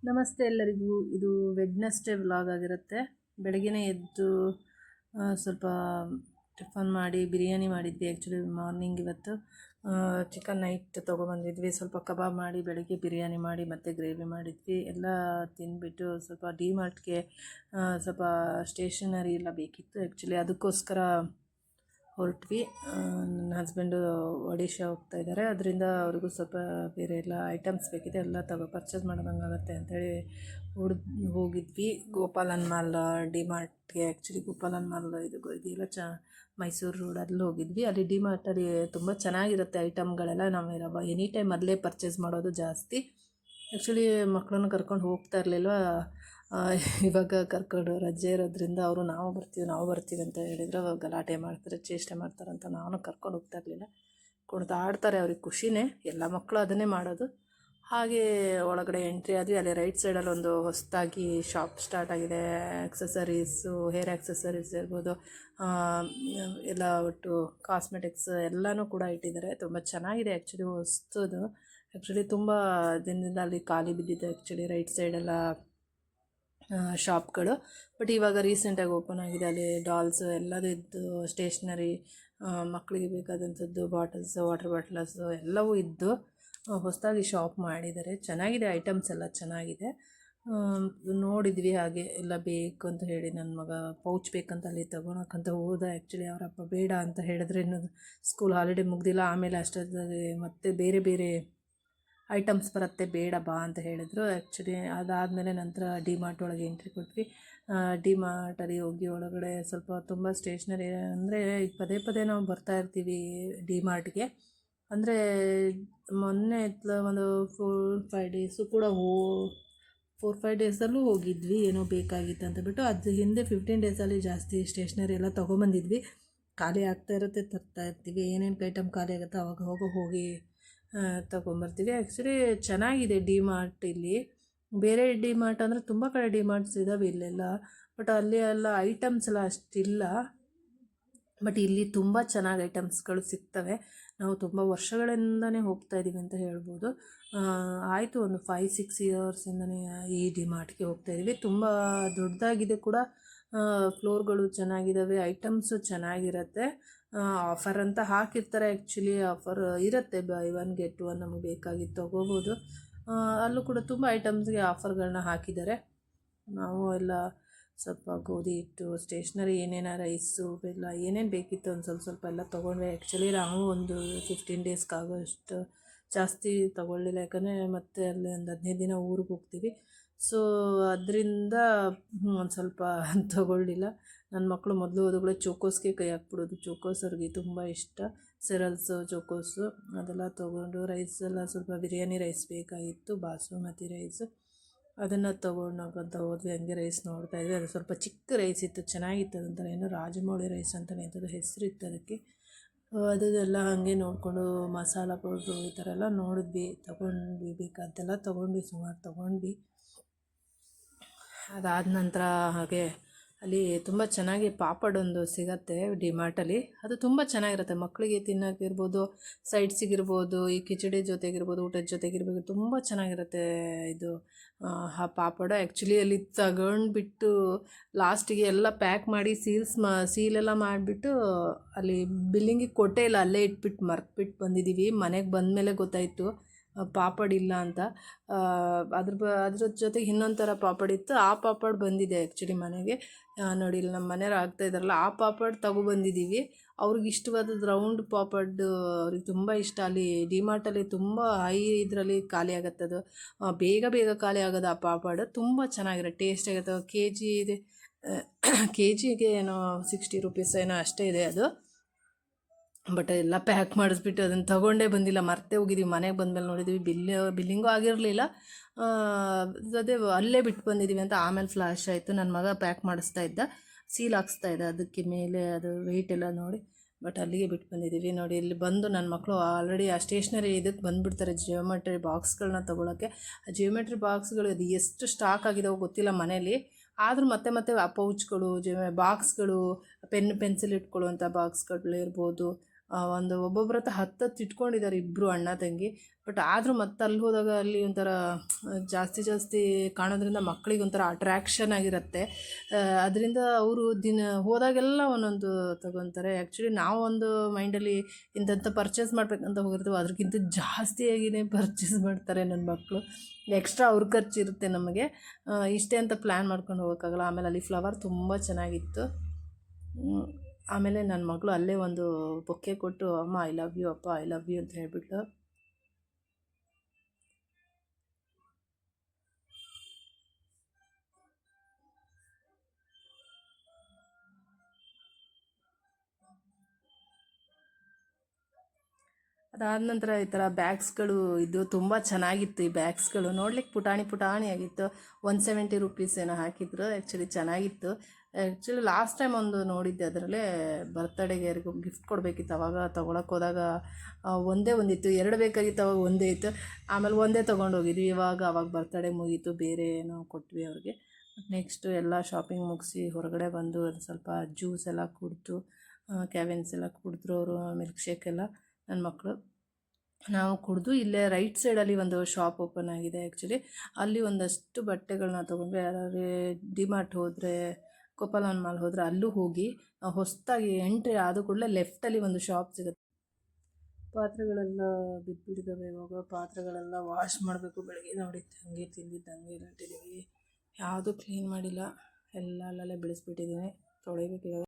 ನಮಸ್ತೆ ಎಲ್ಲರಿಗೂ. ಇದು ವೆಡ್ನೆಸ್ಡೇ ವ್ಲಾಗ್ ಆಗಿರುತ್ತೆ. ಬೆಳಗ್ಗೆನೇ ಎದ್ದು ಸ್ವಲ್ಪ ಟಿಫನ್ ಮಾಡಿ ಬಿರಿಯಾನಿ ಮಾಡಿದ್ವಿ. ಆ್ಯಕ್ಚುಲಿ ಮಾರ್ನಿಂಗ್ ಇವತ್ತು ಚಿಕನ್ ನೈಟ್ ತೊಗೊಬಂದಿದ್ವಿ. ಸ್ವಲ್ಪ ಕಬಾಬ್ ಮಾಡಿ ಬೆಳಗ್ಗೆ ಬಿರಿಯಾನಿ ಮಾಡಿ ಮತ್ತು ಗ್ರೇವಿ ಮಾಡಿದ್ವಿ. ಎಲ್ಲ ತಿಂದ್ಬಿಟ್ಟು ಸ್ವಲ್ಪ ಡಿಮಾರ್ಟ್ಗೆ ಸ್ವಲ್ಪ ಸ್ಟೇಷನರಿ ಎಲ್ಲ ಬೇಕಿತ್ತು. ಆ್ಯಕ್ಚುಲಿ ಅದಕ್ಕೋಸ್ಕರ ಹೊರಟ್ವಿ. ನನ್ನ ಹಸ್ಬೆಂಡು ಒಡಿಶಾ ಹೋಗ್ತಾ ಇದ್ದಾರೆ, ಅದರಿಂದ ಅವ್ರಿಗೂ ಸ್ವಲ್ಪ ಬೇರೆ ಎಲ್ಲ ಐಟಮ್ಸ್ ಬೇಕಿದೆ, ಎಲ್ಲ ಪರ್ಚೇಸ್ ಮಾಡೋದಂಗಾಗತ್ತೆ ಅಂಥೇಳಿ ಹೋಗಿದ್ವಿ. ಗೋಪಾಲನ್ ಮಾಲ್ ಡಿಮಾರ್ಟ್ಗೆ. ಆ್ಯಕ್ಚುಲಿ ಗೋಪಾಲನ್ ಮಾಲ್ ಇದೆಲ್ಲ ಮೈಸೂರು ರೋಡಲ್ಲಿ ಹೋಗಿದ್ವಿ. ಅಲ್ಲಿ ಡಿಮಾರ್ಟಲ್ಲಿ ತುಂಬ ಚೆನ್ನಾಗಿರುತ್ತೆ ಐಟಮ್ಗಳೆಲ್ಲ. ನಾವು ಎನಿ ಟೈಮ್ ಅಲ್ಲೇ ಪರ್ಚೇಸ್ ಮಾಡೋದು ಜಾಸ್ತಿ. ಆ್ಯಕ್ಚುಲಿ ಮಕ್ಕಳನ್ನು ಕರ್ಕೊಂಡು ಹೋಗ್ತಾ ಇರಲಿಲ್ಲ. ಇವಾಗ ಕರ್ಕೊಂಡು ರಜೆ ಇರೋದ್ರಿಂದ ಅವರು ನಾವು ಬರ್ತೀವಿ ಅಂತ ಹೇಳಿದ್ರು. ಗಲಾಟೆ ಮಾಡ್ತಾರೆ, ಚೇಷ್ಟೆ ಮಾಡ್ತಾರಂತ ನಾನು ಕರ್ಕೊಂಡು ಹೋಗ್ತಾ ಇರಲಿಲ್ಲ. ಆಡ್ತಾರೆ, ಅವ್ರಿಗೆ ಖುಷಿನೇ, ಎಲ್ಲ ಮಕ್ಕಳು ಅದನ್ನೇ ಮಾಡೋದು. ಹಾಗೆ ಒಳಗಡೆ ಎಂಟ್ರಿ ಆದ್ವಿ. ಅಲ್ಲಿ ರೈಟ್ ಸೈಡಲ್ಲಿ ಒಂದು ಹೊಸದಾಗಿ ಶಾಪ್ ಸ್ಟಾರ್ಟ್ ಆಗಿದೆ. ಆಕ್ಸೆಸರೀಸು, ಹೇರ್ ಆಕ್ಸೆಸರೀಸ್ ಇರ್ಬೋದು, ಎಲ್ಲ ಒಟ್ಟು ಕಾಸ್ಮೆಟಿಕ್ಸ್ ಎಲ್ಲನೂ ಕೂಡ ಇಟ್ಟಿದ್ದಾರೆ. ತುಂಬ ಚೆನ್ನಾಗಿದೆ ಆ್ಯಕ್ಚುಲಿ, ಹೊಸದು. ಆ್ಯಕ್ಚುಲಿ ತುಂಬ ದಿನದಿಂದ ಅಲ್ಲಿ ಖಾಲಿ ಬಿದ್ದಿದೆ ಆ್ಯಕ್ಚುಲಿ ರೈಟ್ ಸೈಡೆಲ್ಲ ಶಾಪ್ಗಳು. ಬಟ್ ಇವಾಗ ರೀಸೆಂಟಾಗಿ ಓಪನ್ ಆಗಿದೆ. ಅಲ್ಲಿ ಡಾಲ್ಸ್ ಎಲ್ಲದೂ ಇದ್ದು, ಸ್ಟೇಷ್ನರಿ, ಮಕ್ಕಳಿಗೆ ಬೇಕಾದಂಥದ್ದು, ಬಾಟಲ್ಸ್, ವಾಟರ್ ಬಾಟ್ಲಸ್ಸು ಎಲ್ಲವೂ ಇದ್ದು ಹೊಸದಾಗಿ ಶಾಪ್ ಮಾಡಿದ್ದಾರೆ. ಚೆನ್ನಾಗಿದೆ, ಐಟಮ್ಸ್ ಎಲ್ಲ ಚೆನ್ನಾಗಿದೆ. ನೋಡಿದ್ವಿ. ಹಾಗೆ ಎಲ್ಲ ಬೇಕು ಅಂತ ಹೇಳಿ ನನ್ನ ಮಗ ಪೌಚ್ ಬೇಕಂತ ಅಲ್ಲಿ ತೊಗೊಳಕ್ಕಂತ ಹೋದ. ಆ್ಯಕ್ಚುಲಿ ಅವರಪ್ಪ ಬೇಡ ಅಂತ ಹೇಳಿದ್ರೆ ಇನ್ನು ಸ್ಕೂಲ್ ಹಾಲಿಡೇ ಮುಗ್ದಿಲ್ಲ, ಆಮೇಲೆ ಅಷ್ಟೊತ್ತಿಗೆ ಮತ್ತೆ ಬೇರೆ ಬೇರೆ ಐಟಮ್ಸ್ ಬರುತ್ತೆ, ಬೇಡ ಬಾ ಅಂತ ಹೇಳಿದರು. ಆ್ಯಕ್ಚುಲಿ ಅದಾದಮೇಲೆ ನಂತರ ಡಿಮಾರ್ಟ್ ಒಳಗೆ ಎಂಟ್ರಿ ಕೊಟ್ವಿ. ಡಿಮಾರ್ಟಲ್ಲಿ ಹೋಗಿ ಒಳಗಡೆ ಸ್ವಲ್ಪ ತುಂಬ ಸ್ಟೇಷ್ನರಿ ಅಂದರೆ ಪದೇ ಪದೇ ನಾವು ಬರ್ತಾ ಇರ್ತೀವಿ ಡಿಮಾರ್ಟ್ಗೆ. ಅಂದರೆ ಮೊನ್ನೆ ಒಂದು 4-5 ಡೇಸು ಕೂಡ 4-5 ಡೇಸಲ್ಲೂ ಹೋಗಿದ್ವಿ, ಏನೋ ಬೇಕಾಗಿತ್ತು ಅಂತ ಬಿಟ್ಟು. ಅದು ಹಿಂದೆ 15 ಡೇಸಲ್ಲಿ ಜಾಸ್ತಿ ಸ್ಟೇಷ್ನರಿ ಎಲ್ಲ ತೊಗೊಂಬಂದಿದ್ವಿ. ಖಾಲಿ ಆಗ್ತಾ ಇರುತ್ತೆ, ತರ್ತಾ ಇರ್ತೀವಿ. ಏನೇನು ಐಟಮ್ ಖಾಲಿ ಆಗುತ್ತೆ ಅವಾಗ ಹೋಗಿ ತೊಗೊಂಬರ್ತೀವಿ. ಆ್ಯಕ್ಚುಲಿ ಚೆನ್ನಾಗಿದೆ ಡಿಮಾರ್ಟ್. ಇಲ್ಲಿ ಬೇರೆ ಡಿಮಾರ್ಟ್ ಅಂದರೆ ತುಂಬ ಕಡೆ ಡಿಮಾರ್ಟ್ಸ್ ಇದ್ದಾವೆ ಇಲ್ಲೆಲ್ಲ, ಬಟ್ ಅಲ್ಲಿ ಎಲ್ಲ ಐಟಮ್ಸ್ ಎಲ್ಲ ಅಷ್ಟಿಲ್ಲ. ಬಟ್ ಇಲ್ಲಿ ತುಂಬ ಚೆನ್ನಾಗಿ ಐಟಮ್ಸ್ಗಳು ಸಿಗ್ತವೆ. ನಾವು ತುಂಬ ವರ್ಷಗಳಿಂದನೇ ಹೋಗ್ತಾ ಇದ್ದೀವಿ ಅಂತ ಹೇಳ್ಬೋದು. ಆಯಿತು, ಒಂದು 5-6 ಇಯರ್ಸಿಂದನೇ ಈ ಡಿಮಾರ್ಟ್ಗೆ ಹೋಗ್ತಾ ಇದ್ದೀವಿ. ತುಂಬ ದೊಡ್ಡದಾಗಿದೆ ಕೂಡ, ಫ್ಲೋರ್ಗಳು ಚೆನ್ನಾಗಿದ್ದಾವೆ, ಐಟಮ್ಸು ಚೆನ್ನಾಗಿರುತ್ತೆ. ಆಫರ್ ಅಂತ ಹಾಕಿರ್ತಾರೆ. ಆ್ಯಕ್ಚುಲಿ ಆಫರ್ ಇರುತ್ತೆ, ಬೈ 1 get 1 ನಮಗೆ ಬೇಕಾಗಿತ್ತು ತೊಗೋಬೋದು. ಅಲ್ಲೂ ಕೂಡ ತುಂಬ ಐಟಮ್ಸ್ಗೆ ಆಫರ್ಗಳನ್ನ ಹಾಕಿದ್ದಾರೆ. ನಾವು ಎಲ್ಲ ಸ್ವಲ್ಪ ಗೋಧಿ ಹಿಟ್ಟು, ಸ್ಟೇಷ್ನರಿ, ಏನೇನು ರೈಸು, ಬೆಲ್ಲ, ಏನೇನು ಬೇಕಿತ್ತು ಒಂದು ಸ್ವಲ್ಪ ಎಲ್ಲ ತೊಗೊಂಡ್ವಿ. ಆ್ಯಕ್ಚುಲಿ ನಾವು ಒಂದು 15 ಡೇಸ್ಗಾಗೋಷ್ಟು ಜಾಸ್ತಿ ತೊಗೊಳ್ಳಿಲ್ಲ, ಯಾಕಂದರೆ ಮತ್ತೆ ಅಲ್ಲಿ ಒಂದು 15 ದಿನ ಊರಿಗೆ ಹೋಗ್ತೀವಿ. ಸೊ ಅದರಿಂದ ಒಂದು ಸ್ವಲ್ಪ ತೊಗೊಳ್ಳಿಲ್ಲ. ನನ್ನ ಮಕ್ಕಳು ಮೊದಲು ಹೋದಗಳೇ ಚೋಕೋಸ್ಗೆ ಕೈ ಹಾಕ್ಬಿಡೋದು. ಚೋಕೋಸ್ ಅವ್ರಿಗೆ ತುಂಬ ಇಷ್ಟ. ಸೆರಲ್ಸು, ಚೋಕೋಸು ಅದೆಲ್ಲ ತೊಗೊಂಡು, ರೈಸ್ ಎಲ್ಲ ಸ್ವಲ್ಪ ಬಿರಿಯಾನಿ ರೈಸ್ ಬೇಕಾಗಿತ್ತು, ಬಾಸುಮತಿ ರೈಸು, ಅದನ್ನು ತೊಗೊಂಡೋಗಂತ ಹೋದ್ವಿ. ಹಂಗೆ ರೈಸ್ ನೋಡ್ತಾಯಿದ್ವಿ. ಅದು ಸ್ವಲ್ಪ ಚಿಕ್ಕ ರೈಸ್ ಇತ್ತು, ಚೆನ್ನಾಗಿತ್ತು. ಅದಂತರ ಏನೋ ರಾಜಮೌಳಿ ರೈಸ್ ಅಂತಲೇ ಇದ್ದದ್ದು ಹೆಸರು ಇತ್ತು ಅದಕ್ಕೆ. ಅದೆಲ್ಲ ಹಾಗೆ ನೋಡಿಕೊಂಡು ಮಸಾಲ ಪೌಡ್ರು ಈ ಥರ ಎಲ್ಲ ನೋಡಿದ್ವಿ, ತೊಗೊಂಡ್ವಿ. ಬೇಕಾದ್ದೆಲ್ಲ ತೊಗೊಂಡ್ವಿ, ಸುಮಾರು ತೊಗೊಂಡ್ವಿ. ಅದಾದ ನಂತರ ಹಾಗೆ ಅಲ್ಲಿ ತುಂಬ ಚೆನ್ನಾಗಿ ಪಾಪಡ್ ಒಂದು ಸಿಗತ್ತೆ ಡಿಮಾರ್ಟಲ್ಲಿ. ಅದು ತುಂಬ ಚೆನ್ನಾಗಿರುತ್ತೆ, ಮಕ್ಕಳಿಗೆ ತಿನ್ನೋಕ್ಕಿರ್ಬೋದು, ಸೈಡ್ಸಿಗಿರ್ಬೋದು, ಈ ಕಿಚಡಿ ಜೊತೆಗಿರ್ಬೋದು, ಊಟದ ಜೊತೆಗಿರ್ಬೋದು, ತುಂಬ ಚೆನ್ನಾಗಿರುತ್ತೆ ಇದು ಆ ಪಾಪಡ. ಆ್ಯಕ್ಚುಲಿ ಅಲ್ಲಿ ತಗೊಂಡ್ಬಿಟ್ಟು ಲಾಸ್ಟಿಗೆ ಎಲ್ಲ ಪ್ಯಾಕ್ ಮಾಡಿ ಸೀಲೆಲ್ಲ ಮಾಡಿಬಿಟ್ಟು ಅಲ್ಲಿ ಬಿಲ್ಲಿಂಗಿಗೆ ಕೊಟ್ಟೇ ಇಲ್ಲ, ಅಲ್ಲೇ ಇಟ್ಬಿಟ್ಟು ಮರ್ತ್ಬಿಟ್ಟು ಬಂದಿದ್ದೀವಿ. ಮನೆಗೆ ಬಂದಮೇಲೆ ಗೊತ್ತಾಯಿತು ಪಾಪಡ್ ಇಲ್ಲ ಅಂತ. ಅದ್ರ ಜೊತೆಗೆ ಇನ್ನೊಂದು ಥರ ಪಾಪಡ್ ಇತ್ತು, ಆ ಪಾಪಡ್ ಬಂದಿದೆ ಆ್ಯಕ್ಚುಲಿ ಮನೆಗೆ. ನೋಡಿ, ಇಲ್ಲಿ ನಮ್ಮ ಮನೆಯವ್ರು ಆಗ್ತಾಯಿದ್ದಾರಲ್ಲ, ಆ ಪಾಪಡ್ ತಗೊಬಂದಿದ್ದೀವಿ. ಅವ್ರಿಗೆ ಇಷ್ಟವಾದದ್ದು ರೌಂಡ್ ಪಾಪಡ್ ಅವ್ರಿಗೆ ತುಂಬ ಇಷ್ಟ. ಅಲ್ಲಿ ಡಿಮಾರ್ಟಲ್ಲಿ ತುಂಬ ಹೈ ಇದರಲ್ಲಿ ಖಾಲಿ ಆಗುತ್ತೆ ಅದು, ಬೇಗ ಖಾಲಿ ಆಗೋದು ಆ ಪಾಪಡ್. ತುಂಬ ಚೆನ್ನಾಗಿರುತ್ತೆ, ಟೇಸ್ಟ್ ಆಗುತ್ತೆ. ಕೆ ಜಿಗೆ ಏನೋ 60 ರೂಪೀಸ್ ಏನೋ ಅಷ್ಟೇ ಇದೆ ಅದು. ಬಟ್ ಎಲ್ಲ ಪ್ಯಾಕ್ ಮಾಡಿಸ್ಬಿಟ್ಟು ಅದನ್ನು ತೊಗೊಂಡೇ ಬಂದಿಲ್ಲ, ಮರ್ತೇ ಹೋಗಿದ್ದೀವಿ. ಮನೆಗೆ ಬಂದಮೇಲೆ ನೋಡಿದ್ವಿ, ಬಿಲ್ಲಿಂಗೂ ಆಗಿರಲಿಲ್ಲ. ಅದೇ ಅಲ್ಲೇ ಬಿಟ್ಟು ಬಂದಿದ್ದೀವಿ ಅಂತ ಆಮೇಲೆ ಫ್ಲಾಶ್ ಆಯಿತು. ನನ್ನ ಮಗ ಪ್ಯಾಕ್ ಮಾಡಿಸ್ತಾ ಇದ್ದ, ಸೀಲ್ ಹಾಕ್ಸ್ತಾ ಇದ್ದ, ಅದಕ್ಕೆ ಮೇಲೆ ಅದು ವೆಯ್ಟ್ ಎಲ್ಲ ನೋಡಿ. ಬಟ್ ಅಲ್ಲಿಗೆ ಬಿಟ್ಟು ಬಂದಿದ್ದೀವಿ. ನೋಡಿ, ಇಲ್ಲಿ ಬಂದು ನನ್ನ ಮಕ್ಕಳು ಆಲ್ರೆಡಿ ಆ ಸ್ಟೇಷ್ನರಿ ಇದಕ್ಕೆ ಬಂದುಬಿಡ್ತಾರೆ, ಜಿಯೋಮೆಟ್ರಿ ಬಾಕ್ಸ್ಗಳನ್ನ ತೊಗೊಳಕ್ಕೆ. ಆ ಜಿಯೋಮೆಟ್ರಿ ಬಾಕ್ಸ್ಗಳು ಅದು ಎಷ್ಟು ಸ್ಟಾಕ್ ಆಗಿದಾವೋ ಗೊತ್ತಿಲ್ಲ ಮನೇಲಿ. ಆದರೂ ಮತ್ತೆ ಆ ಪೌಚ್ಗಳು, ಬಾಕ್ಸ್ಗಳು, ಪೆನ್ಸಿಲ್ ಇಟ್ಕೊಳ್ಳುವಂಥ ಬಾಕ್ಸ್ಗಳು ಇರ್ಬೋದು, ಒಂದು ಒಬ್ಬೊಬ್ಬರ ಹತ್ರ ಹತ್ತತ್ತು ಇಟ್ಕೊಂಡಿದ್ದಾರೆ ಇಬ್ಬರು ಅಣ್ಣ ತಂಗಿ. ಬಟ್ ಆದರೂ ಮತ್ತೆ ಅಲ್ಲಿ ಹೋದಾಗ ಅಲ್ಲಿ ಒಂಥರ ಜಾಸ್ತಿ ಕಾಣೋದ್ರಿಂದ ಮಕ್ಕಳಿಗೆ ಒಂಥರ ಅಟ್ರ್ಯಾಕ್ಷನ್ ಆಗಿರುತ್ತೆ. ಅದರಿಂದ ಅವರು ದಿನ ಹೋದಾಗೆಲ್ಲ ಒಂದೊಂದು ತಗೊತಾರೆ. ಆ್ಯಕ್ಚುಲಿ ನಾವೊಂದು ಮೈಂಡಲ್ಲಿ ಇಂಥಂಥ ಪರ್ಚೇಸ್ ಮಾಡ್ಬೇಕಂತ ಹೋಗಿರ್ತೀವಿ, ಅದಕ್ಕಿಂತ ಜಾಸ್ತಿಯಾಗಿಯೇ ಪರ್ಚೇಸ್ ಮಾಡ್ತಾರೆ ನನ್ನ ಮಕ್ಕಳು. ಎಕ್ಸ್ಟ್ರಾ ಅವ್ರ ಖರ್ಚಿರುತ್ತೆ ನಮಗೆ. ಇಷ್ಟೇ ಅಂತ ಪ್ಲ್ಯಾನ್ ಮಾಡ್ಕೊಂಡು ಹೋಗೋಕ್ಕಾಗಲ್ಲ. ಆಮೇಲೆ ಅಲ್ಲಿ ಫ್ಲವರ್ ತುಂಬ ಚೆನ್ನಾಗಿತ್ತು. ಆಮೇಲೆ ನನ್ನ ಮಗಳು ಅಲ್ಲೇ ಒಂದು ಬೊಕ್ಕೆ ಕೊಟ್ಟು, ಅಮ್ಮ ಐ ಲವ್ ಯು ಅಪ್ಪ, ಐ ಲವ್ ಯು ಅಂತ ಹೇಳ್ಬಿಟ್ಲು. ಅದಾದ ನಂತರ ಈ ಥರ ಬ್ಯಾಗ್ಸ್ಗಳು ಇದು ತುಂಬ ಚೆನ್ನಾಗಿತ್ತು. ಈ ಬ್ಯಾಗ್ಸ್ಗಳು ನೋಡ್ಲಿಕ್ಕೆ ಪುಟಾಣಿ ಆಗಿತ್ತು. 170 ರುಪೀಸ್ ಏನೋ ಹಾಕಿದ್ರು. ಆ್ಯಕ್ಚುಲಿ ಚೆನ್ನಾಗಿತ್ತು. ಆ್ಯಕ್ಚುಲಿ ಲಾಸ್ಟ್ ಟೈಮ್ ಒಂದು ನೋಡಿದ್ದೆ, ಅದರಲ್ಲೇ ಬರ್ತ್ಡೇಗೆ ಯಾರಿಗೂ ಗಿಫ್ಟ್ ಕೊಡಬೇಕಿತ್ತು. ಅವಾಗ ತೊಗೊಳಕ್ಕೆ ಹೋದಾಗ ಒಂದೇ ಒಂದಿತ್ತು, 2 ಬೇಕಾಗಿತ್ತು. ಅವಾಗ ಒಂದೇ ಇತ್ತು. ಆಮೇಲೆ ಒಂದೇ ತೊಗೊಂಡೋಗಿದ್ವಿ. ಅವಾಗ ಬರ್ತ್ಡೇ ಮುಗೀತು, ಬೇರೆ ಏನೋ ಕೊಟ್ವಿ ಅವ್ರಿಗೆ. ನೆಕ್ಸ್ಟು ಎಲ್ಲ ಶಾಪಿಂಗ್ ಮುಗಿಸಿ ಹೊರಗಡೆ ಬಂದು ಒಂದು ಸ್ವಲ್ಪ ಜ್ಯೂಸ್ ಎಲ್ಲ ಕುಡಿದು, ಕ್ಯಾವೆನ್ಸ್ ಎಲ್ಲ ಕುಡಿದ್ರು ಅವರು, ಮಿಲ್ಕ್ ಶೇಕ್ ಎಲ್ಲ ನನ್ನ ಮಕ್ಕಳು. ನಾವು ಕುಡಿದು ಇಲ್ಲೇ ರೈಟ್ ಸೈಡಲ್ಲಿ ಒಂದು ಶಾಪ್ ಓಪನ್ ಆಗಿದೆ. ಆ್ಯಕ್ಚುಲಿ ಅಲ್ಲಿ ಒಂದಷ್ಟು ಬಟ್ಟೆಗಳನ್ನ ತೊಗೊಂಡ್ರೆ, ಯಾರಾದ್ರೆ ಡಿಮಾರ್ಟ್ ಹೋದರೆ, ಗೋಪಾಲನ್ ಮಾಲ್ ಹೋದರೆ ಅಲ್ಲೂ ಹೋಗಿ ಹೊಸದಾಗಿ ಎಂಟ್ರಿ ಆದ ಕೂಡಲೇ ಲೆಫ್ಟಲ್ಲಿ ಒಂದು ಶಾಪ್ ಸಿಗುತ್ತೆ. ಪಾತ್ರೆಗಳೆಲ್ಲ ಬಿದ್ದುಬಿಟ್ಟಿದ್ದಾವೆ. ಇವಾಗ ಪಾತ್ರೆಗಳೆಲ್ಲ ವಾಶ್ ಮಾಡಬೇಕು. ಬೆಳಗ್ಗೆ ನೋಡಿ ಹಂಗೆ ತಿಂದಿದ್ದಂಗೆ ಇಟ್ಟಿದ್ದೀವಿ, ಯಾವುದೂ ಕ್ಲೀನ್ ಮಾಡಿಲ್ಲ. ಎಲ್ಲ ಅಲ್ಲಲ್ಲೇ ಬೆಳೆಸ್ಬಿಟ್ಟಿದ್ದೀನಿ. ತೊಳಿಬೇಕು ಇವಾಗ.